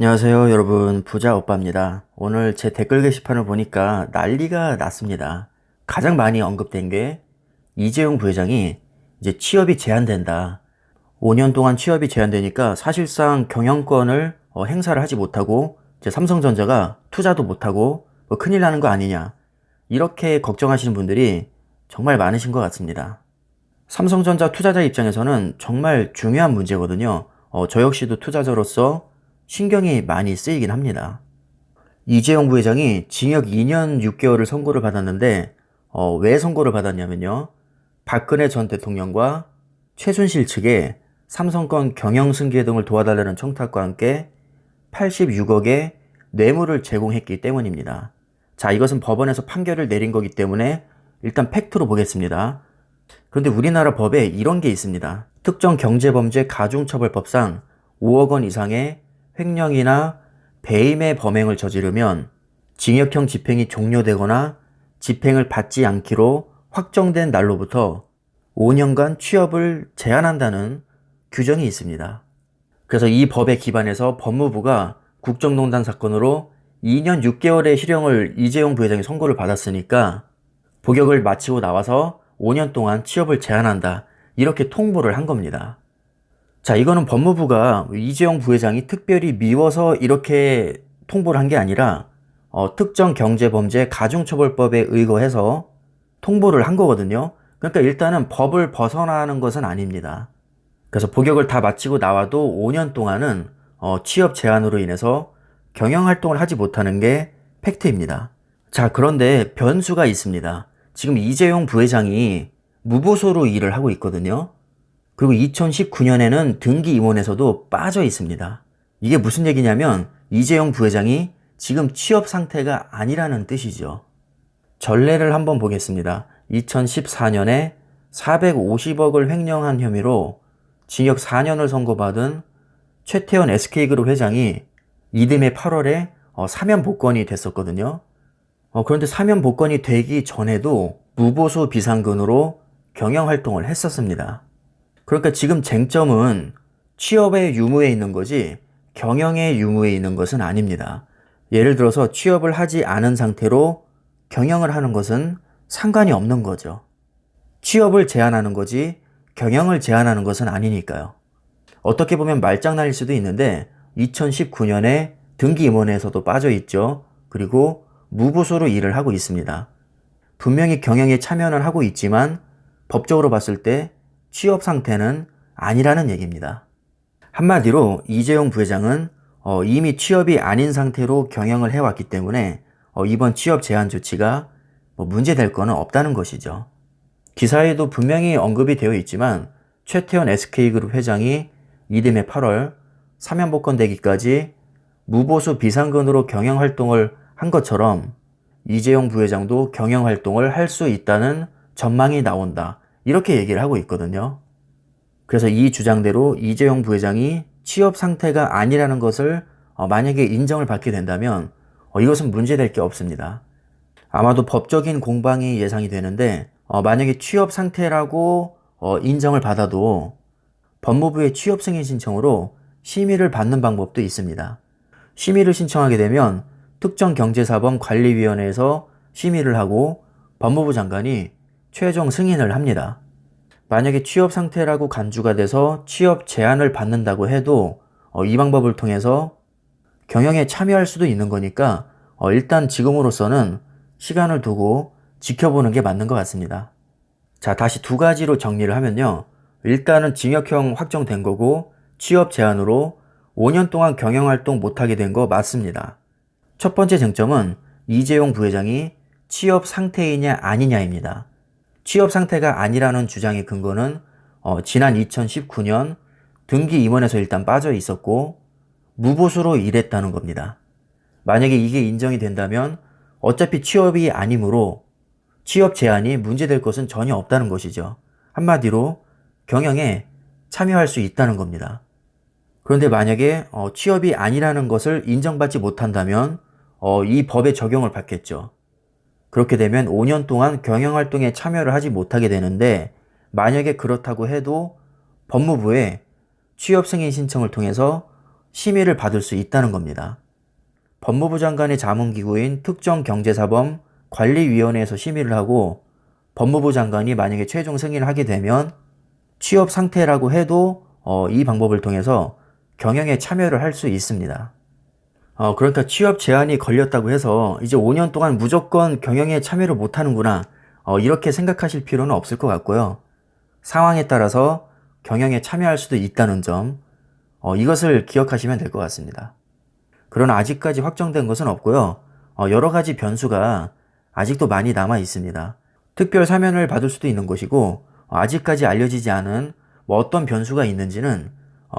안녕하세요 여러분, 부자 오빠입니다. 오늘 제 댓글 게시판을 보니까 난리가 났습니다. 가장 많이 언급된 게 이재용 부회장이 이제 취업이 제한된다. 5년 동안 취업이 제한되니까 사실상 경영권을 행사를 하지 못하고 이제 삼성전자가 투자도 못하고 큰일 나는 거 아니냐, 이렇게 걱정하시는 분들이 정말 많으신 것 같습니다. 삼성전자 투자자 입장에서는 정말 중요한 문제거든요. 저 역시도 투자자로서 신경이 많이 쓰이긴 합니다. 이재용 부회장이 징역 2년 6개월을 선고를 받았는데 왜 선고를 받았냐면요. 박근혜 전 대통령과 최순실 측에 삼성권 경영 승계 등을 도와달라는 청탁과 함께 86억의 뇌물을 제공했기 때문입니다. 자, 이것은 법원에서 판결을 내린 거기 때문에 일단 팩트로 보겠습니다. 그런데 우리나라 법에 이런 게 있습니다. 특정 경제범죄 가중처벌법상 5억 원 이상의 횡령이나 배임의 범행을 저지르면 징역형 집행이 종료되거나 집행을 받지 않기로 확정된 날로부터 5년간 취업을 제한한다는 규정이 있습니다. 그래서 이 법에 기반해서 법무부가 국정농단 사건으로 2년 6개월의 실형을 이재용 부회장이 선고를 받았으니까 복역을 마치고 나와서 5년 동안 취업을 제한한다, 이렇게 통보를 한 겁니다. 자, 이거는 법무부가 이재용 부회장이 특별히 미워서 이렇게 통보를 한 게 아니라 특정 경제범죄 가중처벌법에 의거해서 통보를 한 거거든요. 그러니까 일단은 법을 벗어나는 것은 아닙니다. 그래서 복역을 다 마치고 나와도 5년 동안은 취업 제한으로 인해서 경영활동을 하지 못하는 게 팩트입니다. 자, 그런데 변수가 있습니다. 지금 이재용 부회장이 무보수로 일을 하고 있거든요. 그리고 2019년에는 등기 임원에서도 빠져 있습니다. 이게 무슨 얘기냐면 이재용 부회장이 지금 취업 상태가 아니라는 뜻이죠. 전례를 한번 보겠습니다. 2014년에 450억을 횡령한 혐의로 징역 4년을 선고받은 최태원 SK그룹 회장이 이듬해 8월에 사면 복권이 됐었거든요. 그런데 사면 복권이 되기 전에도 무보수 비상근으로 경영활동을 했었습니다. 그러니까 지금 쟁점은 취업의 유무에 있는 거지 경영의 유무에 있는 것은 아닙니다. 예를 들어서 취업을 하지 않은 상태로 경영을 하는 것은 상관이 없는 거죠. 취업을 제한하는 거지 경영을 제한하는 것은 아니니까요. 어떻게 보면 말장난일 수도 있는데 2019년에 등기 임원에서도 빠져 있죠. 그리고 무보수로 일을 하고 있습니다. 분명히 경영에 참여는 하고 있지만 법적으로 봤을 때 취업 상태는 아니라는 얘기입니다. 한마디로 이재용 부회장은 이미 취업이 아닌 상태로 경영을 해왔기 때문에 이번 취업 제한 조치가 문제될 거는 없다는 것이죠. 기사에도 분명히 언급이 되어 있지만 최태원 SK그룹 회장이 이듬해 8월 사면복권 되기까지 무보수 비상근으로 경영활동을 한 것처럼 이재용 부회장도 경영활동을 할 수 있다는 전망이 나온다, 이렇게 얘기를 하고 있거든요. 그래서 이 주장대로 이재용 부회장이 취업 상태가 아니라는 것을 만약에 인정을 받게 된다면 이것은 문제될 게 없습니다. 아마도 법적인 공방이 예상이 되는데 만약에 취업 상태라고 인정을 받아도 법무부의 취업 승인 신청으로 심의를 받는 방법도 있습니다. 심의를 신청하게 되면 특정경제사범관리위원회에서 심의를 하고 법무부 장관이 최종 승인을 합니다. 만약에 취업 상태라고 간주가 돼서 취업 제한을 받는다고 해도 이 방법을 통해서 경영에 참여할 수도 있는 거니까 일단 지금으로서는 시간을 두고 지켜보는 게 맞는 것 같습니다. 자, 다시 두 가지로 정리를 하면요. 일단은 징역형 확정된 거고 취업 제한으로 5년 동안 경영활동 못하게 된 거 맞습니다. 첫 번째 쟁점은 이재용 부회장이 취업 상태이냐 아니냐입니다. 취업 상태가 아니라는 주장의 근거는 지난 2019년 등기 임원에서 일단 빠져 있었고 무보수로 일했다는 겁니다. 만약에 이게 인정이 된다면 어차피 취업이 아니므로 취업 제한이 문제될 것은 전혀 없다는 것이죠. 한마디로 경영에 참여할 수 있다는 겁니다. 그런데 만약에 취업이 아니라는 것을 인정받지 못한다면 이 법의 적용을 받겠죠. 그렇게 되면 5년 동안 경영활동에 참여를 하지 못하게 되는데, 만약에 그렇다고 해도 법무부에 취업 승인 신청을 통해서 심의를 받을 수 있다는 겁니다. 법무부 장관의 자문기구인 특정경제사범관리위원회에서 심의를 하고 법무부 장관이 만약에 최종 승인을 하게 되면 취업 상태라고 해도 이 방법을 통해서 경영에 참여를 할 수 있습니다. 그러니까 취업 제한이 걸렸다고 해서 이제 5년 동안 무조건 경영에 참여를 못하는구나, 이렇게 생각하실 필요는 없을 것 같고요. 상황에 따라서 경영에 참여할 수도 있다는 점, 이것을 기억하시면 될 것 같습니다. 그러나 아직까지 확정된 것은 없고요. 여러 가지 변수가 아직도 많이 남아 있습니다. 특별 사면을 받을 수도 있는 것이고, 아직까지 알려지지 않은 어떤 변수가 있는지는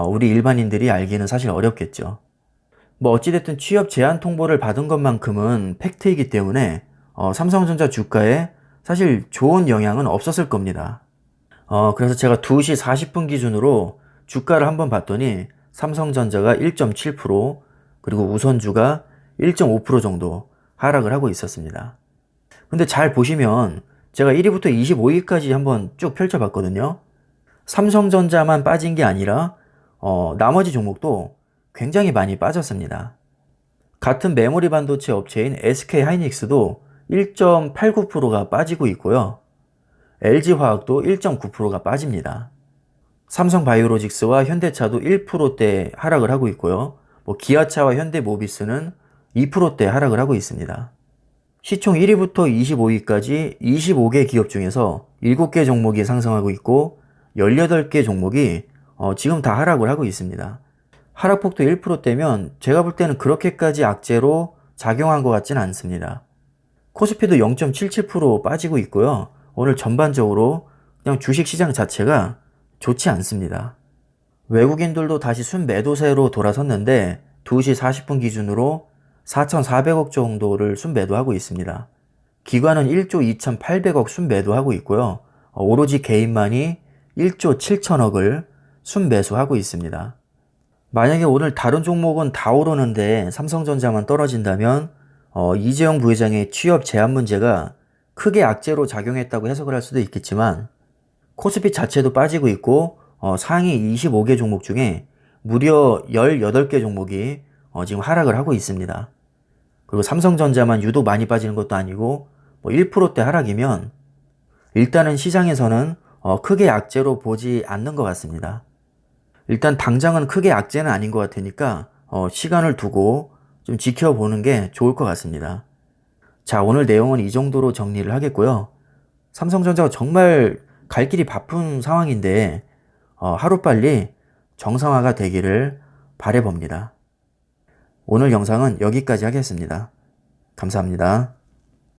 우리 일반인들이 알기는 사실 어렵겠죠. 어찌됐든 취업 제한 통보를 받은 것만큼은 팩트이기 때문에 삼성전자 주가에 사실 좋은 영향은 없었을 겁니다. 그래서 제가 2시 40분 기준으로 주가를 한번 봤더니 삼성전자가 1.7%, 그리고 우선주가 1.5% 정도 하락을 하고 있었습니다. 근데 잘 보시면 제가 1위부터 25위까지 한번 쭉 펼쳐봤거든요. 삼성전자만 빠진 게 아니라 나머지 종목도 굉장히 많이 빠졌습니다. 같은 메모리 반도체 업체인 SK하이닉스도 1.89%가 빠지고 있고요. LG화학도 1.9%가 빠집니다. 삼성바이오로직스와 현대차도 1%대 하락을 하고 있고요. 기아차와 현대모비스는 2%대 하락을 하고 있습니다. 시총 1위부터 25위까지 25개 기업 중에서 7개 종목이 상승하고 있고 18개 종목이 지금 다 하락을 하고 있습니다. 하락폭도 1%대면 제가 볼 때는 그렇게까지 악재로 작용한 것 같지는 않습니다. 코스피도 0.77% 빠지고 있고요. 오늘 전반적으로 그냥 주식시장 자체가 좋지 않습니다. 외국인들도 다시 순매도세로 돌아섰는데 2시 40분 기준으로 4,400억 정도를 순매도하고 있습니다. 기관은 1조 2,800억 순매도하고 있고요. 오로지 개인만이 1조 7천억을 순매수하고 있습니다. 만약에 오늘 다른 종목은 다 오르는데 삼성전자만 떨어진다면 이재용 부회장의 취업 제한 문제가 크게 악재로 작용했다고 해석을 할 수도 있겠지만 코스피 자체도 빠지고 있고 상위 25개 종목 중에 무려 18개 종목이 지금 하락을 하고 있습니다. 그리고 삼성전자만 유독 많이 빠지는 것도 아니고 1%대 하락이면 일단은 시장에서는 크게 악재로 보지 않는 것 같습니다. 일단 당장은 크게 악재는 아닌 것 같으니까 시간을 두고 좀 지켜보는 게 좋을 것 같습니다. 자, 오늘 내용은 이 정도로 정리를 하겠고요. 삼성전자가 정말 갈 길이 바쁜 상황인데 하루빨리 정상화가 되기를 바라봅니다. 오늘 영상은 여기까지 하겠습니다. 감사합니다.